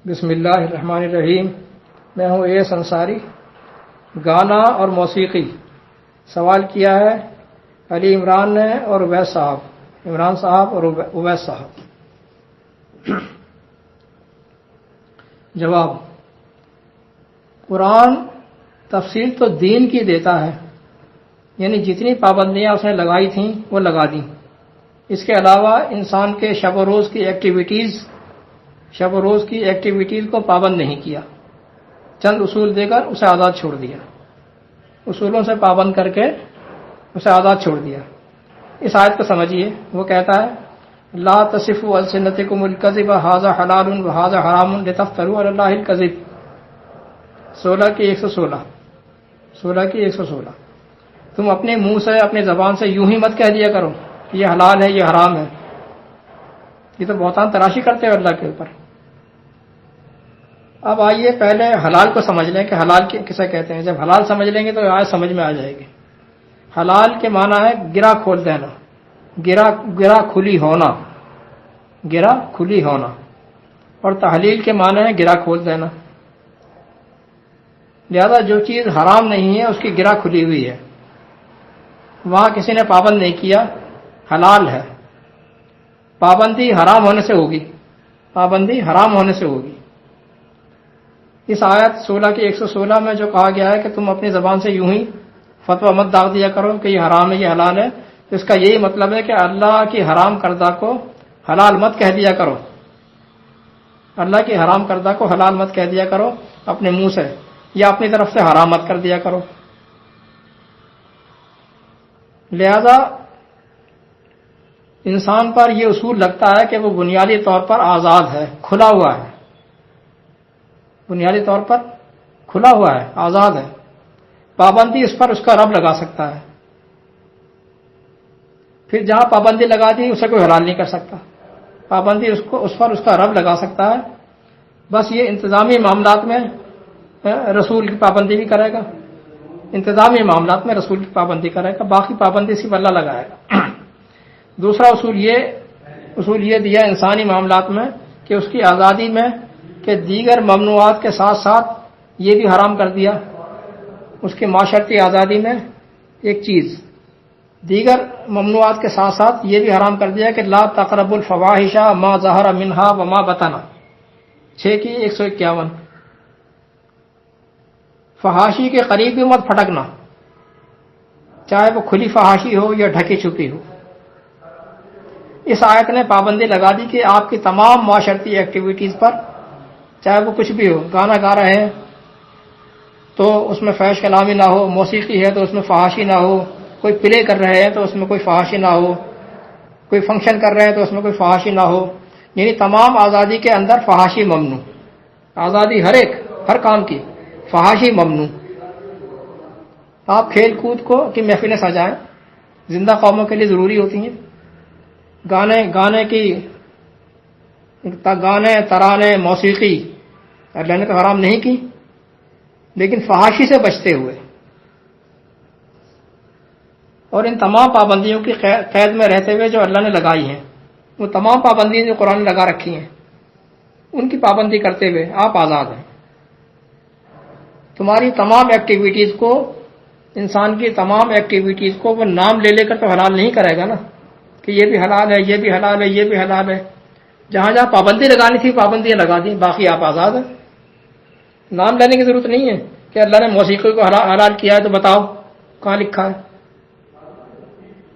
بسم اللہ الرحمن الرحیم۔ میں ہوں ایس انصاری۔ گانا اور موسیقی، سوال کیا ہے علی عمران نے اور اویس صاحب، عمران صاحب اور اویس صاحب۔ جواب، قرآن تفصیل تو دین کی دیتا ہے، یعنی جتنی پابندیاں اس نے لگائی تھیں وہ لگا دیں۔ اس کے علاوہ انسان کے شب و روز کی ایکٹیویٹیز کو پابند نہیں کیا، چند اصول دے کر اسے آزاد چھوڑ دیا، اصولوں سے پابند کر کے اسے آزاد چھوڑ دیا۔ اس آیت کو سمجھیے، وہ کہتا ہے لا تصفوا السنتکم الکذب ھذا حلال وھذا حرام لتفتروا علی اللہ الکذب، 16 کی 116۔ تم اپنے منہ سے، اپنے زبان سے یوں ہی مت کہہ دیا کرو کہ یہ حلال ہے یہ حرام ہے، یہ تو بہتان تراشی کرتے ہو اللہ کے اوپر۔ اب آئیے پہلے حلال کو سمجھ لیں کہ حلال کسے کہتے ہیں۔ جب حلال سمجھ لیں گے تو آج سمجھ میں آ جائے گی۔ حلال کے معنی ہے گرہ کھول دینا، گرہ کھلی ہونا، اور تحلیل کے معنی ہے گرہ کھول دینا۔ لہذا جو چیز حرام نہیں ہے اس کی گرہ کھلی ہوئی ہے، وہاں کسی نے پابند نہیں کیا، حلال ہے۔ پابندی حرام ہونے سے ہوگی۔ اس آیت 16 کی 116 میں جو کہا گیا ہے کہ تم اپنی زبان سے یوں ہی فتویٰ مت داغ دیا کرو کہ یہ حرام ہے یہ حلال ہے، تو اس کا یہی مطلب ہے کہ اللہ کی حرام کردہ کو حلال مت کہہ دیا کرو، اللہ کی حرام کردہ کو حلال مت کہہ دیا کرو اپنے منہ سے، یا اپنی طرف سے حرام مت کر دیا کرو۔ لہذا انسان پر یہ اصول لگتا ہے کہ وہ بنیادی طور پر آزاد ہے، کھلا ہوا ہے، بنیادی طور پر کھلا ہوا ہے، آزاد ہے۔ پابندی اس پر اس کا رب لگا سکتا ہے، پھر جہاں پابندی لگا دی اسے کوئی حلال نہیں کر سکتا۔ پابندی اس پر اس کا رب لگا سکتا ہے، بس یہ انتظامی معاملات میں رسول کی پابندی بھی کرے گا، انتظامی معاملات میں رسول کی پابندی کرے گا، باقی پابندی صرف اللہ لگائے گا۔ دوسرا اصول یہ دیا انسانی معاملات میں کہ اس کی آزادی میں کہ دیگر ممنوعات کے ساتھ ساتھ یہ بھی حرام کر دیا، اس کی معاشرتی آزادی میں ایک چیز، دیگر ممنوعات کے ساتھ ساتھ یہ بھی حرام کر دیا کہ لا تقربوا الفواحش ما ظہر منها وما بطن، 6 کی 151۔ فحاشی کے قریب بھی مت پھٹکنا، چاہے وہ کھلی فحاشی ہو یا ڈھکی چھپی ہو۔ اس آیت نے پابندی لگا دی کہ آپ کی تمام معاشرتی ایکٹیویٹیز پر، چاہے وہ کچھ بھی ہو، گانا گا رہے ہیں تو اس میں فحش کلامی نہ ہو، موسیقی ہے تو اس میں فحاشی نہ ہو، کوئی پلے کر رہے ہیں تو اس میں کوئی فحاشی نہ ہو، کوئی فنکشن کر رہے ہیں تو اس میں کوئی فحاشی نہ ہو، یعنی تمام آزادی کے اندر فحاشی ممنوع، آزادی ہر کام کی، فحاشی ممنوع۔ آپ کھیل کود کی محفلیں سجائیں، زندہ قوموں کے لیے ضروری ہوتی ہیں، گانے ترانے موسیقی اللہ نے تو حرام نہیں کی، لیکن فحاشی سے بچتے ہوئے، اور ان تمام پابندیوں کی قید میں رہتے ہوئے جو اللہ نے لگائی ہیں، وہ تمام پابندیاں جو قرآن نے لگا رکھی ہیں ان کی پابندی کرتے ہوئے آپ آزاد ہیں۔ تمہاری تمام ایکٹیویٹیز کو، انسان کی تمام ایکٹیویٹیز کو وہ نام لے کر تو حلال نہیں کرے گا نا کہ یہ بھی حلال ہے یہ بھی حلال ہے یہ بھی حلال ہے۔ جہاں جہاں پابندی لگانی تھی پابندیاں لگا دیں، باقی آپ آزاد ہیں۔ نام لینے کی ضرورت نہیں ہے کہ اللہ نے موسیقی کو حلال کیا ہے تو بتاؤ کہاں لکھا ہے،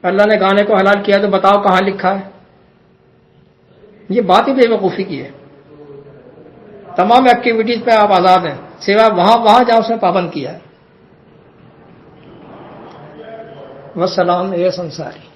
اللہ نے گانے کو حلال کیا ہے تو بتاؤ کہاں لکھا ہے۔ یہ بات ہی بے وقوفی کی ہے۔ تمام ایکٹیویٹیز پہ آپ آزاد ہیں، سوا وہاں جہاں اس نے پابند کیا ہے۔ والسلام ایس انصاری۔